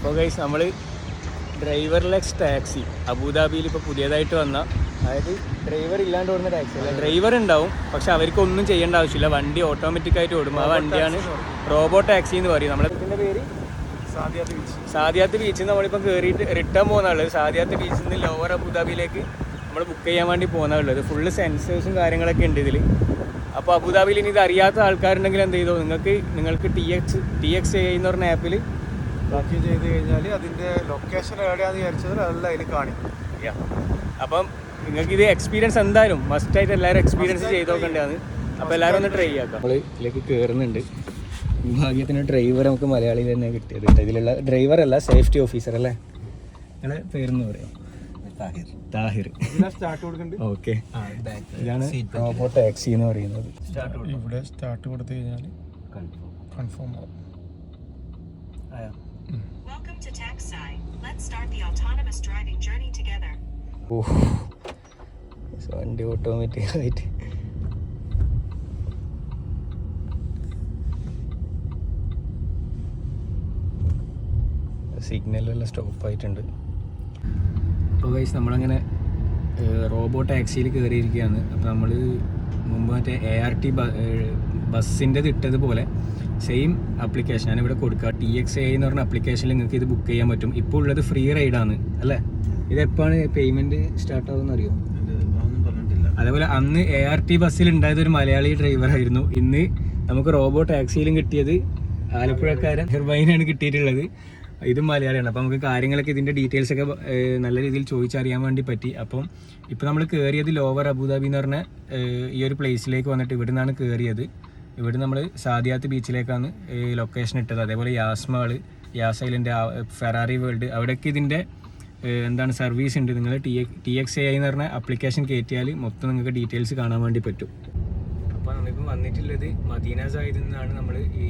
അപ്പോൾ ഗൈസ് നമ്മൾ driverless taxi അബുദാബിയിൽ ഇപ്പോൾ പുതിയതായിട്ട് വന്ന, അതായത് ഡ്രൈവർ ഇല്ലാണ്ട് ഓടുന്ന ടാക്സി അല്ല, ഡ്രൈവർ ഉണ്ടാവും പക്ഷെ അവർക്ക് ഒന്നും ചെയ്യേണ്ട ആവശ്യമില്ല, വണ്ടി ഓട്ടോമാറ്റിക്കായിട്ട് ഓടും. ആ വണ്ടിയാണ് റോബോ ടാക്സി എന്ന് പറയും. നമ്മളെ ഇതിൻ്റെ പേര് സാദിയാത്ത് ബീച്ചിൽ നിന്ന് നമ്മളിപ്പോൾ കയറിയിട്ട് റിട്ടേൺ പോകുന്നുള്ളത്. സാദിയാത്ത് ബീച്ചിൽ നിന്ന് ലോവർ അബുദാബിയിലേക്ക് നമ്മൾ ബുക്ക് ചെയ്യാൻ വേണ്ടി പോകുന്നുള്ളത്. ഫുള്ള് സെൻസേഴ്സും കാര്യങ്ങളൊക്കെ ഉണ്ട് ഇതിൽ. അപ്പോൾ അബുദാബിയിൽ ഇനി ഇത് അറിയാത്ത ആൾക്കാരുണ്ടെങ്കിൽ എന്ത് ചെയ്തോ, നിങ്ങൾക്ക് ടി എക്സ് എന്ന് പറഞ്ഞ ആപ്പിൽ ബാക്കി ചെയ്ത് കഴിഞ്ഞാൽ അതിൻ്റെ ലൊക്കേഷൻ എവിടെയാണെന്ന് വിചാരിച്ചത് അതെല്ലാം അതിൽ കാണിക്കും. അപ്പം നിങ്ങൾക്ക് ഇത് എക്സ്പീരിയൻസ് എന്തായാലും മസ്റ്റായിട്ട് എല്ലാവരും എക്സ്പീരിയൻസ് ചെയ്ത് നോക്കേണ്ടതാണ്. അപ്പോൾ എല്ലാവരും ഒന്ന് ട്രൈ ചെയ്യാം. നമ്മൾ ഇതിലേക്ക് കയറുന്നുണ്ട്. ഭാഗ്യത്തിന് ഡ്രൈവർ നമുക്ക് മലയാളിയിൽ തന്നെ കിട്ടിയത്. ഇതിലുള്ള ഡ്രൈവറല്ല, സേഫ്റ്റി ഓഫീസർ അല്ലേ? നിങ്ങളെ പേരെന്ന് പറയാം? താഹിർ. ഓക്കെ, ഇതാണ് റോബോ ടാക്സി എന്ന് പറയുന്നത്. ഇവിടെ സ്റ്റാർട്ട് കൊടുത്തു കഴിഞ്ഞാൽ കൺഫേം ആവും. വണ്ടി ഓട്ടോമാറ്റിക് ആയിട്ട് സിഗ്നലെല്ലാം സ്റ്റോപ്പായിട്ടുണ്ട്. അപ്പോൾ ഗൈസ് നമ്മളങ്ങനെ റോബോ ടാക്സിയിൽ കയറിയിരിക്കുകയാണ്. അപ്പോൾ നമ്മൾ മുമ്പ് മറ്റേ ART ബസ്സിൻ്റെ ഇട്ടതുപോലെ സെയിം ആപ്ലിക്കേഷൻ ഞാൻ ഇവിടെ കൊടുക്കുക. TXA എന്ന് പറഞ്ഞ ആപ്ലിക്കേഷനിൽ നിങ്ങൾക്ക് ഇത് ബുക്ക് ചെയ്യാൻ പറ്റും. ഇപ്പോൾ ഉള്ളത് ഫ്രീ റൈഡാണ് അല്ലേ? ഇതെപ്പോഴാണ് പേയ്മെൻറ്റ് സ്റ്റാർട്ട് ആവുമെന്ന് അറിയുമോ? അതേപോലെ അന്ന് ART ബസ്സിൽ ഉണ്ടായത് ഒരു മലയാളി ഡ്രൈവറായിരുന്നു. ഇന്ന് നമുക്ക് റോബോ ടാക്സിയിലും കിട്ടിയത് ആലപ്പുഴക്കാരൻ ഹിർബൈനാണ് കിട്ടിയിട്ടുള്ളത്. ഇത് മലയാളിയാണ്. അപ്പോൾ നമുക്ക് കാര്യങ്ങളൊക്കെ ഇതിൻ്റെ ഡീറ്റെയിൽസൊക്കെ നല്ല രീതിയിൽ ചോദിച്ചറിയാൻ വേണ്ടി പറ്റി. അപ്പം ഇപ്പോൾ നമ്മൾ കയറിയത് ലോവർ അബുദാബി എന്ന് പറഞ്ഞ ഈ ഒരു പ്ലേസിലേക്ക് വന്നിട്ട് ഇവിടെ നിന്നാണ് കയറിയത്. ഇവിടെ നമ്മൾ സാദിയാത്ത് ബീച്ചിലേക്കാണ് ലൊക്കേഷൻ ഇട്ടത്. അതേപോലെ യാസ്മാൾ, യാസ് ഐലൻഡ്, ഫെറാറി വേൾഡ്, അവിടെയൊക്കെ ഇതിൻ്റെ എന്താണ് സർവീസ് ഉണ്ട്. നിങ്ങൾ TXA എന്ന് പറഞ്ഞ ആപ്ലിക്കേഷൻ കയറ്റിയാൽ മൊത്തം നിങ്ങൾക്ക് ഡീറ്റെയിൽസ് കാണാൻ വേണ്ടി പറ്റും. അപ്പോൾ നമുക്കിപ്പം വന്നിട്ടുള്ളത് മദീന സായിദിൽ നിന്നാണ് നമ്മൾ ഈ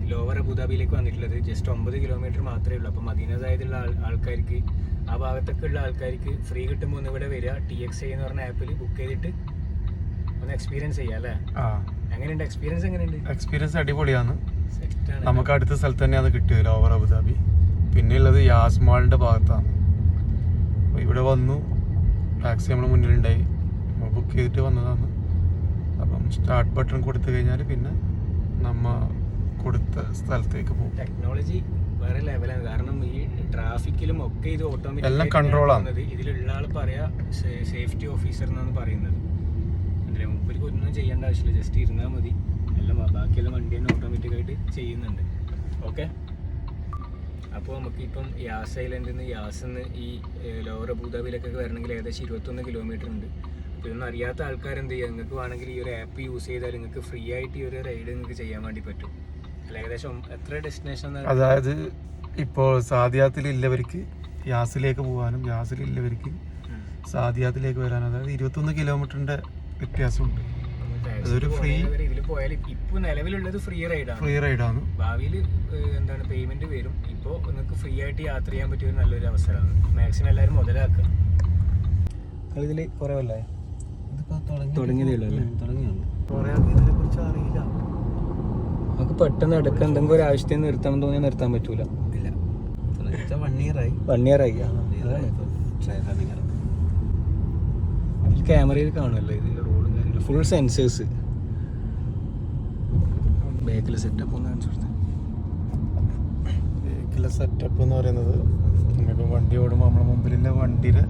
ലോവർ അബുദാബിയിലേക്ക് വന്നിട്ടുള്ളത്. ജസ്റ്റ് 9 കിലോമീറ്റർ മാത്രമേ ഉള്ളൂ. അപ്പോൾ മദീന സായിദുള്ള ആൾക്കാർക്ക്, ആ ഭാഗത്തൊക്കെ ഉള്ള ആൾക്കാർക്ക് ഫ്രീ കിട്ടുമ്പോൾ ഒന്ന് ഇവിടെ വരിക. TXA എന്ന് പറഞ്ഞ ആപ്പിൽ ബുക്ക് ചെയ്തിട്ട് ഒന്ന് എക്സ്പീരിയൻസ് ചെയ്യാം അല്ലേ? എങ്ങനെയുണ്ട് എക്സ്പീരിയൻസ്? എങ്ങനെയുണ്ട് എക്സ്പീരിയൻസ്? അടിപൊളിയാണ്. നമുക്ക് അടുത്ത സ്ഥലത്ത് തന്നെ അത് കിട്ടിയത് ലോവർ അബുദാബി. പിന്നെ ഉള്ളത് യാസ്മാളിൻ്റെ ഭാഗത്താണ്. അപ്പോൾ ഇവിടെ വന്നു, ടാക്സി നമ്മുടെ മുന്നിലുണ്ടായി, ബുക്ക് ചെയ്തിട്ട് വന്നതാണ്. അപ്പം സ്റ്റാർട്ട് ബട്ടൺ കൊടുത്തു കഴിഞ്ഞാൽ പിന്നെ നമ്മ കൊടുത്ത സ്ഥലത്തേക്ക് പോകും. ടെക്നോളജി വേറെ ലെവലാണ്. കാരണം ഈ ട്രാഫിക്കിലും ഒക്കെ ഇത് ഓട്ടോമാറ്റിക് എല്ലാം കൺട്രോളാണ്. ഇതിലുള്ള ആൾ പറയാ സേഫ്റ്റി ഓഫീസർ എന്നാണ് പറയുന്നത്. അതിന് മുമ്പിൽ ഒന്നും ചെയ്യേണ്ട ആവശ്യമില്ല, ജസ്റ്റ് ഇരുന്നാൽ മതി. എല്ലാം ബാക്കിയെല്ലാം വണ്ടി തന്നെ ഓട്ടോമാറ്റിക്കായിട്ട് ചെയ്യുന്നുണ്ട്. ഓക്കെ, അപ്പോൾ നമുക്കിപ്പം യാസ് ഐലൻഡിൽ നിന്ന് യാസിന്ന് ഈ ലോവർ അബുദാബിയിലൊക്കെ വരണമെങ്കിൽ ഏകദേശം 21 കിലോമീറ്റർ ഉണ്ട്. അപ്പോൾ ഇതൊന്നും അറിയാത്ത ആൾക്കാരെന്ത് ചെയ്യുക, നിങ്ങൾക്ക് വേണമെങ്കിൽ ഈ ഒരു ആപ്പ് യൂസ് ചെയ്താൽ നിങ്ങൾക്ക് ഫ്രീ ആയിട്ട് ഈ ഒരു റൈഡ് നിങ്ങൾക്ക് ചെയ്യാൻ വേണ്ടി പറ്റും. അല്ല ഏകദേശം എത്ര ഡെസ്റ്റിനേഷൻ? അതായത് ഇപ്പോൾ സാദിയാത്തിലുള്ളവർക്ക് യാസിലേക്ക് പോകാനും യാസിലുള്ളവർക്ക് സാദിയാത്തിലേക്ക് വരാനും, അതായത് 21 കിലോമീറ്ററിൻ്റെ വ്യത്യാസമുണ്ട്. അതൊരു ഫ്രീ ഇതിൽ പോയാൽ ഇപ്പോൾ നിലവിലുള്ളത് ഫ്രീ റൈഡാണ്. ഭാവിയിൽ എന്താണ് പേയ്മെന്റ് വരും. ഇപ്പോൾ നിങ്ങൾക്ക് ഫ്രീ ആയിട്ട് യാത്ര ചെയ്യാൻ പറ്റിയ ഒരു നല്ലൊരു അവസരമാണ്. മാക്സിമം എല്ലാവരും മുതലാക്കുക. ഇതിൽ കുറേ അല്ലേ തുടങ്ങിയതേ ഉള്ളൂ അല്ലേ? ഇതിനെക്കുറിച്ച് അറിയില്ല. നമുക്ക് പെട്ടെന്ന് എടുക്കാൻ എന്തെങ്കിലും ഒരു ആവശ്യത്തിന് നിർത്താൻ തോന്നിയാൽ നിർത്താൻ പറ്റൂല. 1 ഇയർ ആയി. ക്യാമറയിൽ കാണുമല്ലോ ഇത് റോഡും കാര്യങ്ങളും, ഫുൾ സെൻസേഴ്സ്. ബേക്കിൽ സെറ്റപ്പ് ഒന്ന് കാണിച്ചു കൊടുത്തത്. ബേക്കിലെ സെറ്റപ്പ് എന്ന് പറയുന്നത് നമ്മളിപ്പോൾ വണ്ടി ഓടുമ്പോൾ നമ്മുടെ മുമ്പിലുള്ള വണ്ടിയുടെ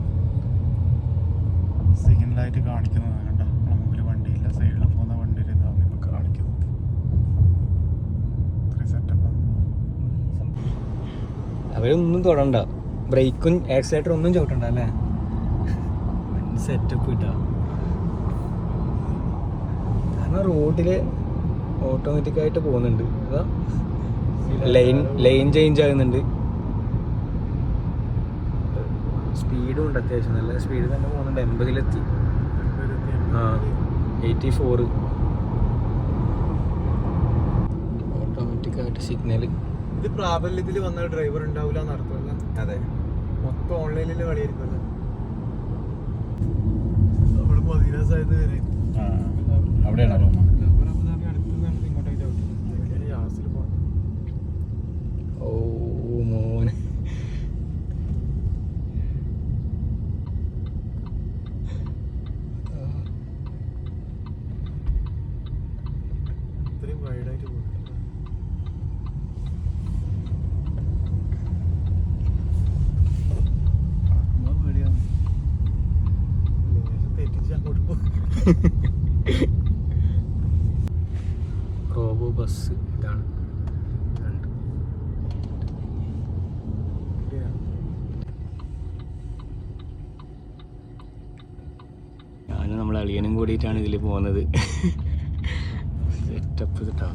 സിഗ്നലായിട്ട് കാണിക്കുന്നതാണ്. കണ്ടോ, നമ്മുടെ മുമ്പിൽ വണ്ടിയില്ല, സൈഡിൽ പോകുന്ന വണ്ടിയുടെ ഇതാണ് ഇപ്പോൾ കാണിക്കുന്നത്. ഇത്രയും സെറ്റപ്പാണ്. അവരൊന്നും തൊടണ്ട, ബ്രേക്കും ആക്സിലേറ്റർ ഒന്നും ചവിട്ടണ്ട അല്ലേ? സെറ്റപ്പ് കിട്ടുക. കാരണം റോഡിൽ ഓട്ടോമാറ്റിക്കായിട്ട് പോകുന്നുണ്ട്. അതാ ലൈൻ ചേഞ്ച് ആകുന്നുണ്ട്. സ്പീഡും ഉണ്ട്, അത്യാവശ്യം നല്ല സ്പീഡ് തന്നെ പോകുന്നുണ്ട്. 80-ലെത്തി. 84. ഓട്ടോമാറ്റിക്കായിട്ട് സിഗ്നൽ. ഇത് പ്രാബല്യത്തിൽ വന്ന ഡ്രൈവർ ഉണ്ടാവില്ല എന്നർത്ഥമല്ല. അതെ, മൊത്തം ഓൺലൈനിൽ കളിയായിരിക്കുമല്ലോ. നമ്മൾ മദീന സായിദ് വരെ അവിടെയാണോ? ഇങ്ങോട്ടേക്ക് യാസിൽ പോകാം. ഓ മോനെ, റോബോ ബസ് ഇതാണ്. ഞാനും നമ്മളെ അളിയനും കൂടിയിട്ടാണ് ഇതിൽ പോകുന്നത്. സെറ്റപ്പ് കേട്ടോ,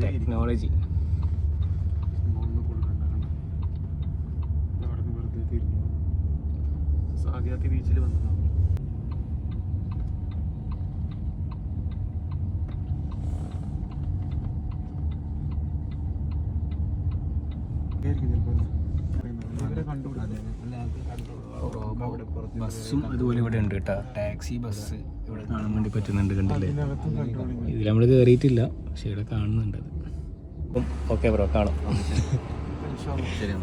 ടെക്നോളജി. സാഗിയാത്തി ബീച്ചിൽ വന്നതാണ്. ബസ്സും അതുപോലെ ഇവിടെ ഉണ്ട് കേട്ടോ. ടാക്സി ബസ് ഇവിടെ കാണാൻ വേണ്ടി പറ്റുന്നുണ്ട്, കണ്ടില്ലേ? ഇതിൽ നമ്മൾ കയറിയിട്ടില്ല, പക്ഷെ ഇവിടെ കാണുന്നുണ്ട് അത്. അപ്പം ഓക്കെ ബ്രോ, കാണാം. ശരി.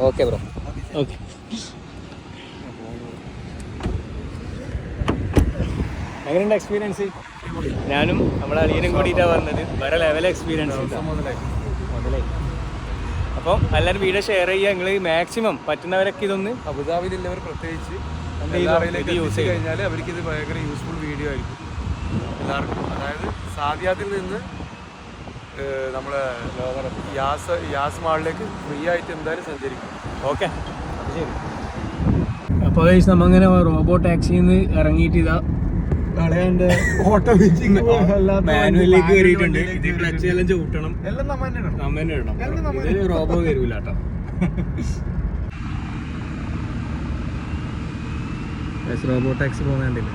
Okay bro, okay. എങ്ങനെയുണ്ട് എക്സ്പീരിയൻസ്? ഞാനും നമ്മളെ അളിയനും കൂടിയിട്ടാണ് വന്നത്. വേറെ ലെവൽ എക്സ്പീരിയൻസ് മുതലായി. അപ്പം എല്ലാവരും വീഡിയോ ഷെയർ ചെയ്യുക. നിങ്ങൾ മാക്സിമം പറ്റുന്നവരൊക്കെ ഇതൊന്ന് അബുദാബിയിലുള്ളവർ പ്രത്യേകിച്ച് യൂസ് ചെയ്ത് കഴിഞ്ഞാൽ അവർക്ക് ഇത് ഭയങ്കര യൂസ്ഫുൾ വീഡിയോ ആയിരിക്കും എല്ലാവർക്കും. അതായത് സാദിയാത്തിൽ നിന്ന് നമ്മളെ യാസ് മാളിലേക്ക് ഫ്രീ ആയിട്ട് എന്തായാലും സഞ്ചരിക്കും. ഓക്കെ, ശരി. അപ്പോൾ നമ്മങ്ങനെ റോബോ ടാക്സിയിൽ നിന്ന് ഇറങ്ങിയിട്ട് ഇതാ മാനുവലിലേക്ക് കയറിയിട്ടുണ്ട്. ഇത് ക്ലച്ച് എല്ലാം ചവിട്ടണം, എല്ലാം നമ്മ തന്നെ ഇടണം. ഇത് റോബോ വരൂല കേട്ടോ. Robo taxi പോകുന്നുണ്ടല്ലേ?